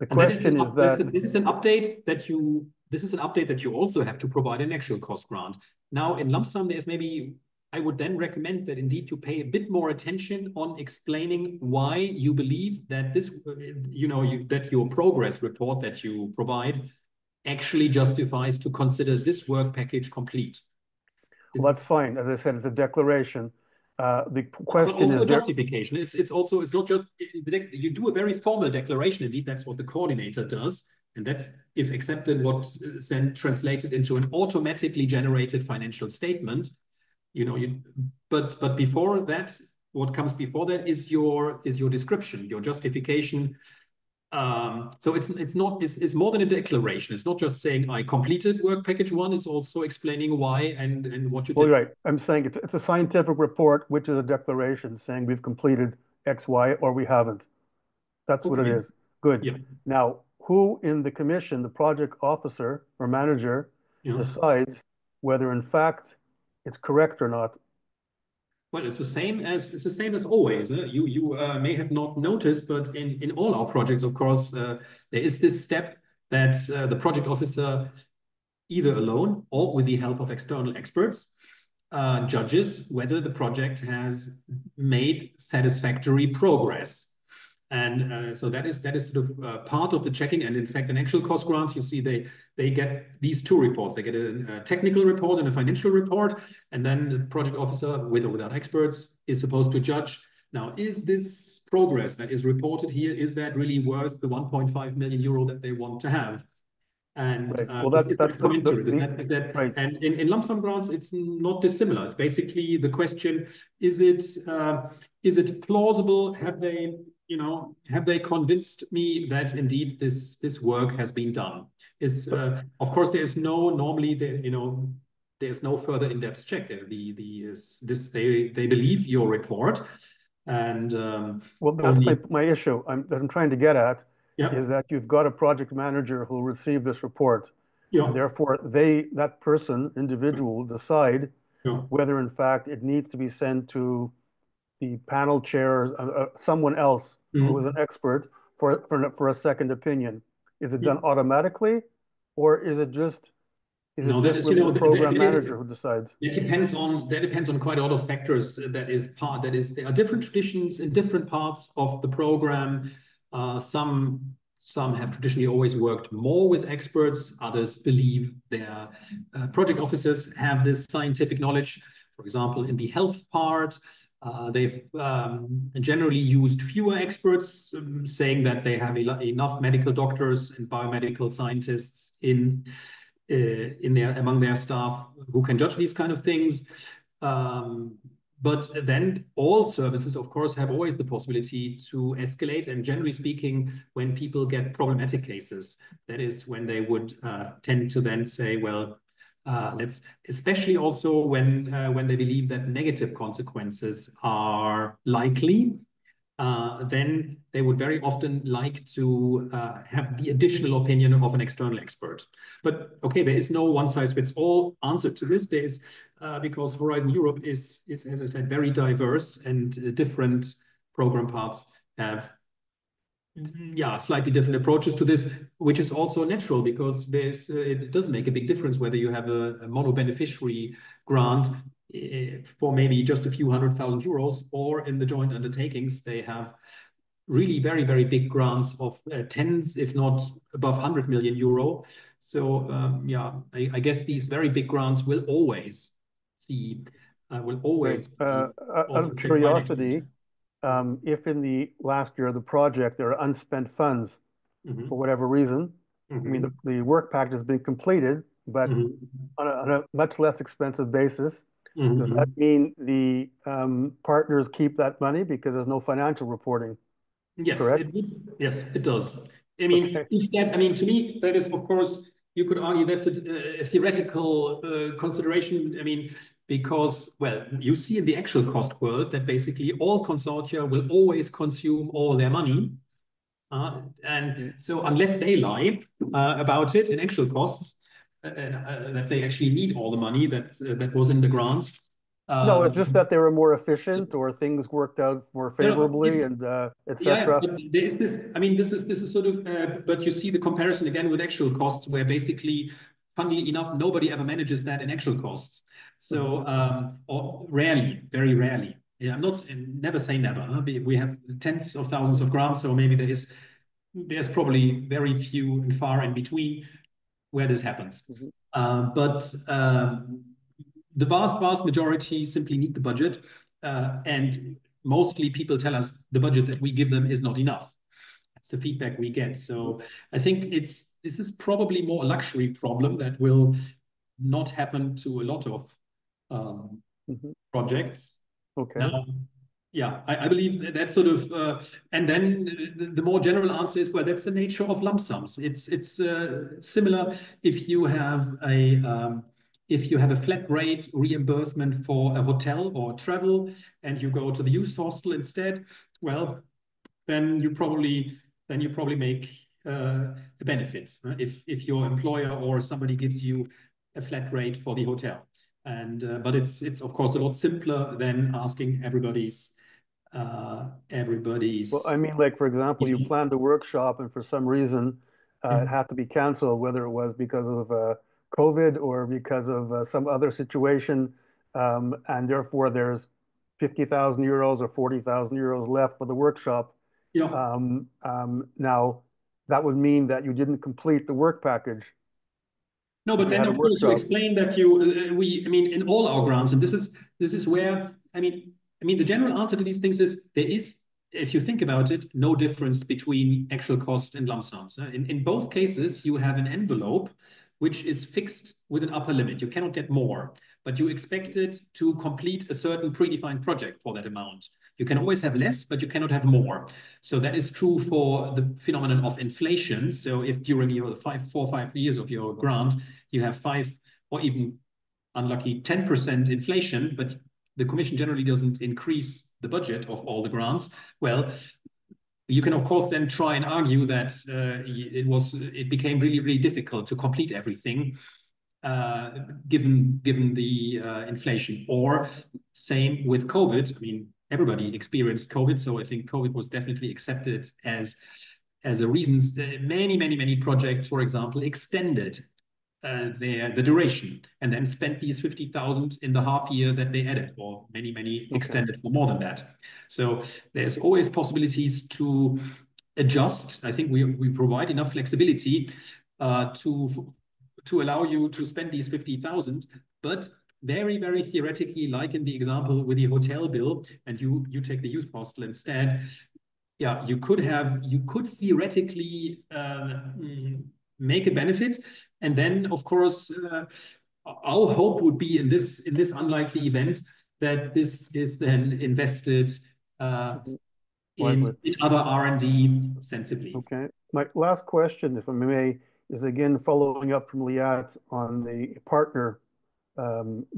the question is that this is an update that you also have to provide an actual cost grant. Now, in lump sum, there's maybe I would then recommend that indeed you pay a bit more attention on explaining why you believe that this, that your progress report that you provide actually justifies to consider this work package complete. Well, that's fine. As I said, it's a declaration. The question is a justification. It's not just you do a very formal declaration. Indeed, that's what the coordinator does, and that's, if accepted, what then translated into an automatically generated financial statement. But before that, what comes before that is your description, your justification. So it's more than a declaration. It's not just saying I completed work package 1. It's also explaining why and what you did. Well, right. I'm saying it's a scientific report, which is a declaration saying we've completed X, Y, or we haven't. That's what it is. Good. Yeah. Now, who in the commission, the project officer or manager, decides whether in fact it's correct or not? Well, it's the same as always. You may have not noticed, but in all our projects, of course, there is this step that the project officer, either alone or with the help of external experts, judges whether the project has made satisfactory progress. And so that is sort of part of the checking. And in fact, in actual cost grants, you see they get these two reports. They get a technical report and a financial report. And then the project officer, with or without experts, is supposed to judge, now, is this progress that is reported here, is that really worth the 1.5 million euro that they want to have? And right. Well, that's right. And in lump sum grants, it's not dissimilar. It's basically the question: is it plausible? Have they convinced me that indeed this work has been done? Of course, there's no further in-depth check. They believe your report, and well, that's my issue. I'm trying to get at. Is that you've got a project manager who will receive this report. And therefore, that individual, decide whether in fact it needs to be sent to the panel chair, someone else who is an expert for a second opinion. Is it done automatically, or is it just really the program manager who decides? It depends on quite a lot of factors. There are different traditions in different parts of the program. Some have traditionally always worked more with experts. Others believe their project officers have this scientific knowledge. For example, in the health part, they've generally used fewer experts, saying that they have enough medical doctors and biomedical scientists among their staff who can judge these kind of things. But then all services, of course, have always the possibility to escalate. And generally speaking, when people get problematic cases, that is when they would tend to then say, well, especially also when they believe that negative consequences are likely, then they would very often like to have the additional opinion of an external expert. But okay, there is no one-size-fits-all answer to this. There is because Horizon Europe is, as I said, very diverse, and different program parts have slightly different approaches to this, which is also natural, because it does make a big difference whether you have a mono beneficiary grant for maybe just a few €100,000, or in the joint undertakings they have really very, very big grants of tens, if not above €100 million. So I guess these very big grants will always out of curiosity, if in the last year of the project there are unspent funds for whatever reason, I mean, the work package has been completed, but on a much less expensive basis, does that mean the partners keep that money because there's no financial reporting? Yes, correct? Yes, it does. I mean, to me, that is, of course, you could argue that's a theoretical consideration. I mean, because, well, you see in the actual cost world that basically all consortia will always consume all their money. And so unless they lie about it in actual costs, that they actually need all the money that was in the grant. No, it's just that they were more efficient, or things worked out more favorably, and etc. But there is this. I mean, this is sort of. But you see the comparison again with actual costs, where basically, funnily enough, nobody ever manages that in actual costs. So, or rarely, very rarely. Yeah, never say never. Huh? We have tens of thousands of grants, so maybe there's probably very few and far in between where this happens. But the vast majority simply need the budget, and mostly people tell us the budget that we give them is not enough. That's the feedback we get. So I think this is probably more a luxury problem that will not happen to a lot of projects. Okay. Now, yeah, I believe that sort of, and then the more general answer is, well, that's the nature of lump sums. It's similar if you have a flat rate reimbursement for a hotel or travel, and you go to the youth hostel instead, well, then you probably make a benefit, right? If your employer or somebody gives you a flat rate for the hotel. And but it's of course a lot simpler than asking everybody's. Well, I mean, like, for example, you planned a workshop and for some reason it had to be canceled, whether it was because of COVID or because of some other situation, and therefore there's €50,000 or €40,000 left for the workshop. Now, that would mean that you didn't complete the work package. No, but then of course you explain that I mean, in all our grants, and this is where I mean, the general answer to these things is there is, if you think about it, no difference between actual cost and lump sums. In both cases, you have an envelope which is fixed with an upper limit. You cannot get more, but you expect it to complete a certain predefined project for that amount. You can always have less, but you cannot have more. So that is true for the phenomenon of inflation. So if during your 4 or 5 years of your grant, you have 5 or even unlucky 10% inflation, but the Commission generally doesn't increase the budget of all the grants, well, you can of course then try and argue that it became really, really difficult to complete everything. given the inflation. Or same with COVID. I mean, everybody experienced COVID, so I think COVID was definitely accepted as a reason. Many projects, for example, extended the duration and then spent these 50,000 in the half year that they added, or many extended for more than that. So there's always possibilities to adjust. I think we provide enough flexibility to allow you to spend these 50,000, but very theoretically, like in the example with the hotel bill, and you take the youth hostel instead. Yeah, you could theoretically make a benefit, and then of course our hope would be in this unlikely event that this is then invested in other R&D sensibly. Okay. My last question, if I may, is again following up from Liat on the partner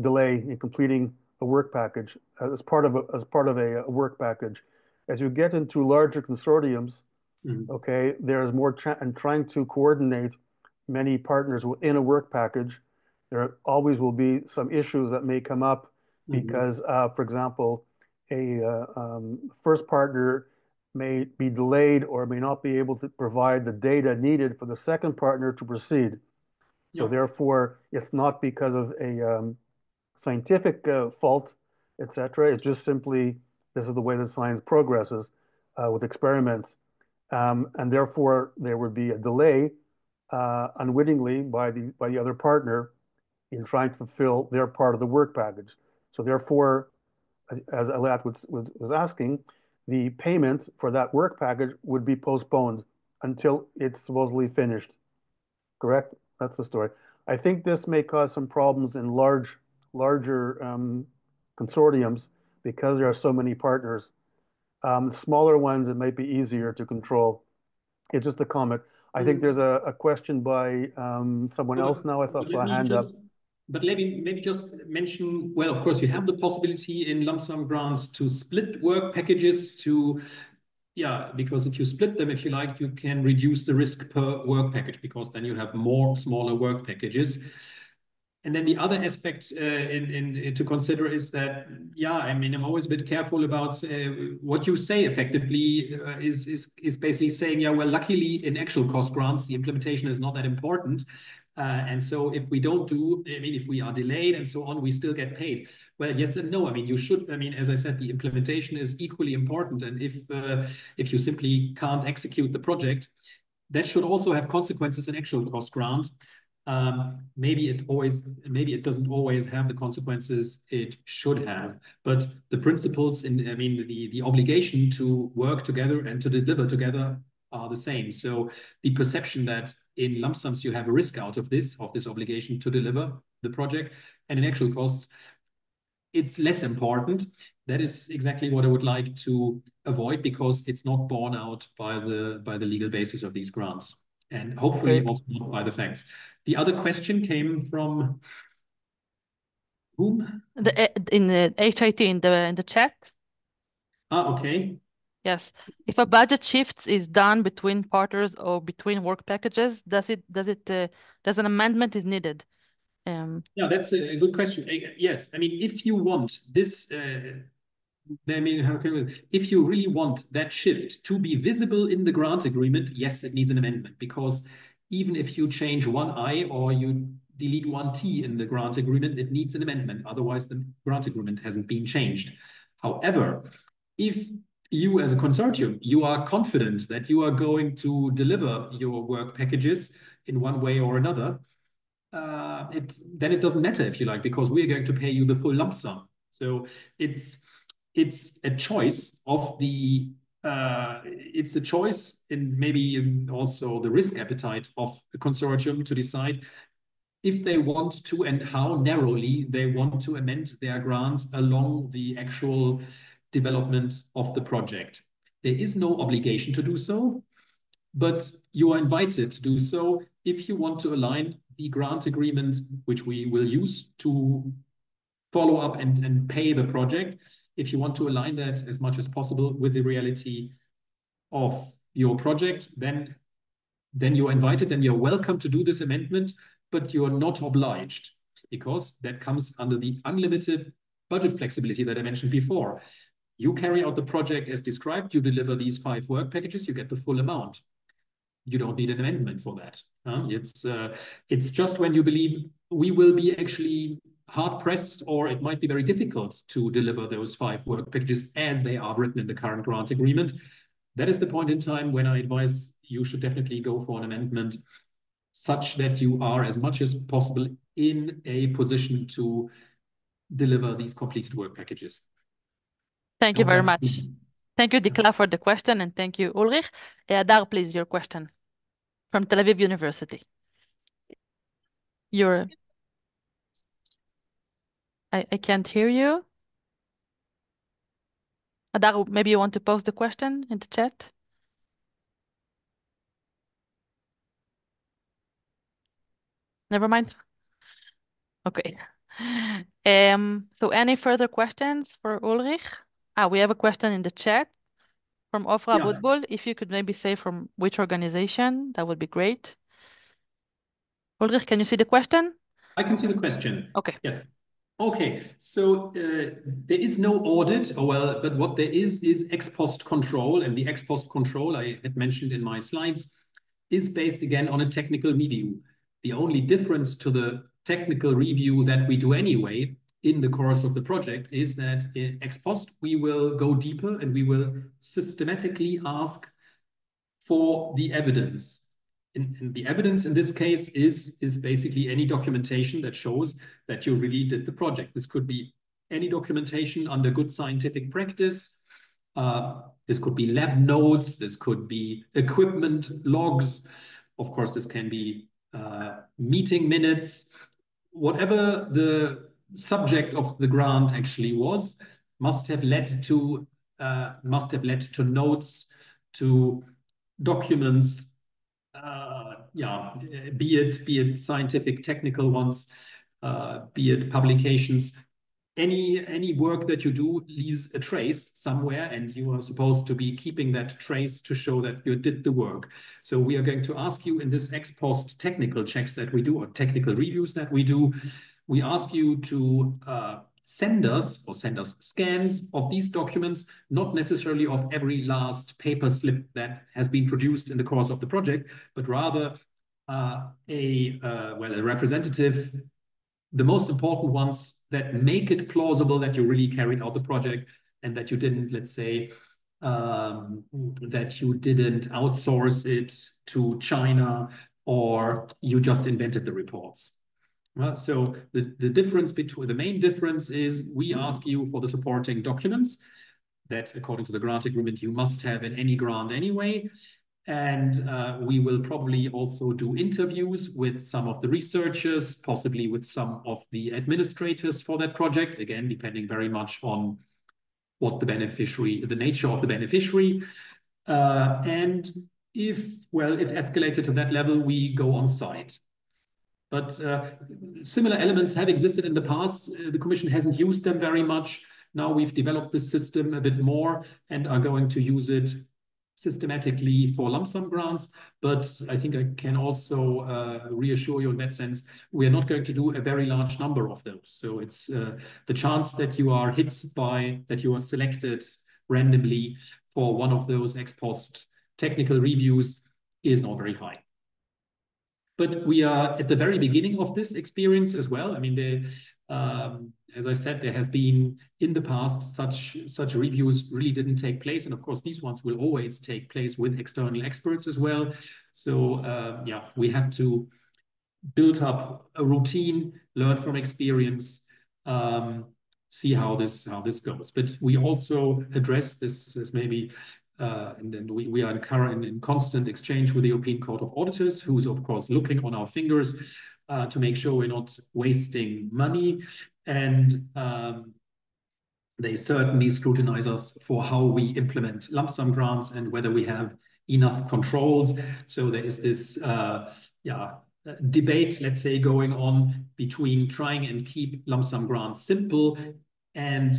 delay in completing a work package as part of a work package. As you get into larger consortiums, okay, there's more and trying to coordinate many partners within a work package. There always will be some issues that may come up because, for example, a first partner may be delayed or may not be able to provide the data needed for the second partner to proceed. So therefore, it's not because of a scientific fault, etc. It's just simply this is the way that science progresses with experiments. And therefore, there would be a delay unwittingly by the other partner in trying to fulfill their part of the work package. So therefore, as Alat was asking, the payment for that work package would be postponed until it's supposedly finished. Correct? That's the story. I think this may cause some problems in larger consortiums because there are so many partners. Smaller ones, it might be easier to control. It's just a comment. I think there's a question by someone else now. I thought saw a hand up. But maybe just mention, well, of course, you have the possibility in lump sum grants to split work packages because if you split them, if you like, you can reduce the risk per work package because then you have more smaller work packages. And then the other aspect to consider is that, I mean, I'm always a bit careful about what you say effectively is basically saying, well, luckily in actual cost grants, the implementation is not that important. And so if we don't if we are delayed and so on, we still get paid. Well, yes and no. I mean, you should, as I said, the implementation is equally important. And if you simply can't execute the project, that should also have consequences in actual cost grant. Maybe it doesn't always have the consequences it should have, but the principles the obligation to work together and to deliver together are the same. So the perception that in lump sums you have a risk out of this obligation to deliver the project, and in actual costs it's less important. That is exactly what I would like to avoid because it's not borne out by the legal basis of these grants, and hopefully also not by the facts. The other question came from whom? In the HIT in the chat. Okay. Yes. If a budget shift is done between partners or between work packages, does an amendment is needed? Yeah, that's a good question. Yes, I mean, if you want this, if you really want that shift to be visible in the grant agreement, yes, it needs an amendment, because even if you change one I or you delete one T in the grant agreement, it needs an amendment. Otherwise, the grant agreement hasn't been changed. However, if you as a consortium, you are confident that you are going to deliver your work packages in one way or another, then it doesn't matter, if you like, because we are going to pay you the full lump sum. So it's a choice of it's a choice in maybe also the risk appetite of the consortium to decide if they want to and how narrowly they want to amend their grant along the actual development of the project. There is no obligation to do so, but you are invited to do so if you want to align the grant agreement, which we will use to follow up and pay the project. If you want to align that as much as possible with the reality of your project, then you're invited and you're welcome to do this amendment. but you're not obliged, because that comes under the unlimited budget flexibility that I mentioned before. You carry out the project as described, you deliver these 5 work packages, you get the full amount. You don't need an amendment for that. It's just when you believe we will be actually hard-pressed, or it might be very difficult to deliver those 5 work packages as they are written in the current grant agreement. That is the point in time when I advise you should definitely go for an amendment, such that you are as much as possible in a position to deliver these completed work packages. Thank you very much. Thank you, Dikla, for the question, and thank you, Ulrich. Adar, please, your question from Tel Aviv University. I can't hear you. Adar, maybe you want to post the question in the chat? Never mind. Okay. So any further questions for Ulrich? We have a question in the chat from Ofra Budbul. If you could maybe say from which organization, that would be great. Ulrich, can you see the question? I can see the question. Okay. Yes. Okay. So there is no audit, but what there is ex post control, and the ex post control I had mentioned in my slides is based again on a technical review. The only difference to the technical review that we do anyway in the course of the project is that ex post we will go deeper and we will systematically ask for the evidence. And the evidence in this case is basically any documentation that shows that you really did the project. This could be any documentation under good scientific practice. This could be lab notes. This could be equipment logs. Of course, this can be meeting minutes. Whatever the subject of the grant actually was, must have led to notes, to documents, be it scientific, technical ones, be it publications. Any work that you do leaves a trace somewhere, and you are supposed to be keeping that trace to show that you did the work. So we are going to ask you in this ex post technical checks that we do, or technical reviews that we do, we ask you to send us scans of these documents, not necessarily of every last paper slip that has been produced in the course of the project, but rather a representative, the most important ones that make it plausible that you really carried out the project and that you didn't, let's say, that you didn't outsource it to China, or you just invented the reports. So the main difference is we ask you for the supporting documents that, according to the grant agreement, you must have in any grant anyway. And we will probably also do interviews with some of the researchers, possibly with some of the administrators for that project, again, depending very much on what the nature of the beneficiary. And if escalated to that level, we go on site. But similar elements have existed in the past. The Commission hasn't used them very much. Now we've developed this system a bit more and are going to use it systematically for lump sum grants. But I think I can also reassure you in that sense, we are not going to do a very large number of those. So it's the chance that you are that you are selected randomly for one of those ex post technical reviews is not very high. But we are at the very beginning of this experience as well. I mean, as I said, there has been in the past such reviews really didn't take place, and of course these ones will always take place with external experts as well. So we have to build up a routine, learn from experience, see how this goes. But we also address this as maybe. And then we are in constant exchange with the European Court of Auditors, who's of course looking on our fingers to make sure we're not wasting money. And they certainly scrutinize us for how we implement lump sum grants and whether we have enough controls. So there is this debate, let's say, going on between trying and keep lump sum grants simple and,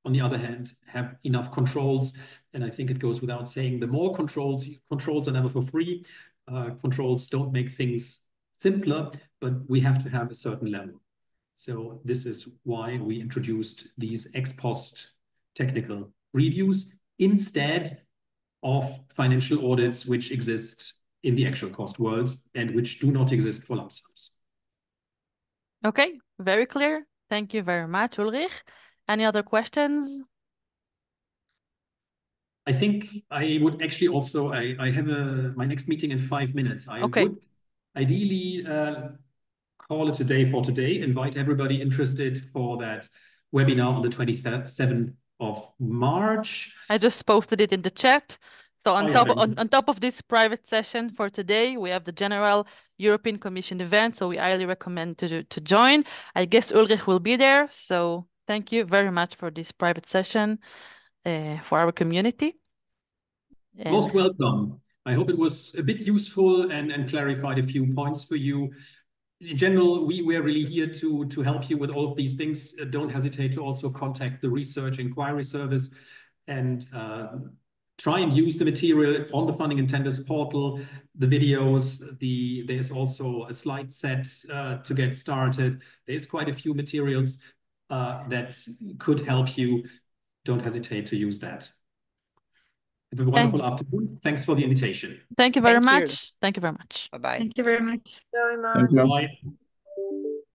on the other hand, have enough controls. And I think it goes without saying, the more controls are never for free. Controls don't make things simpler, but we have to have a certain level. So this is why we introduced these ex post technical reviews instead of financial audits which exist in the actual cost world and which do not exist for lump sums. Okay, very clear. Thank you very much, Ulrich. Any other questions? I think I would actually also, I have my next meeting in 5 minutes. I would ideally call it a day for today, invite everybody interested for that webinar on the 27th of March. I just posted it in the chat. So on Yeah, top of this private session for today, we have the general European Commission event. So we highly recommend to join. I guess Ulrich will be there. So thank you very much for this private session for our community. Most welcome. I hope it was a bit useful and clarified a few points for you. In general, we are really here to help you with all of these things. Don't hesitate to also contact the Research Inquiry Service and try and use the material on the Funding and Tenders portal, the videos. There's also a slide set to get started. There's quite a few materials that could help you. Don't hesitate to use that. Have a wonderful afternoon. Thanks for the invitation. Thank you very much. Thank you very much. Bye-bye. Thank you very much. Thank you. Bye.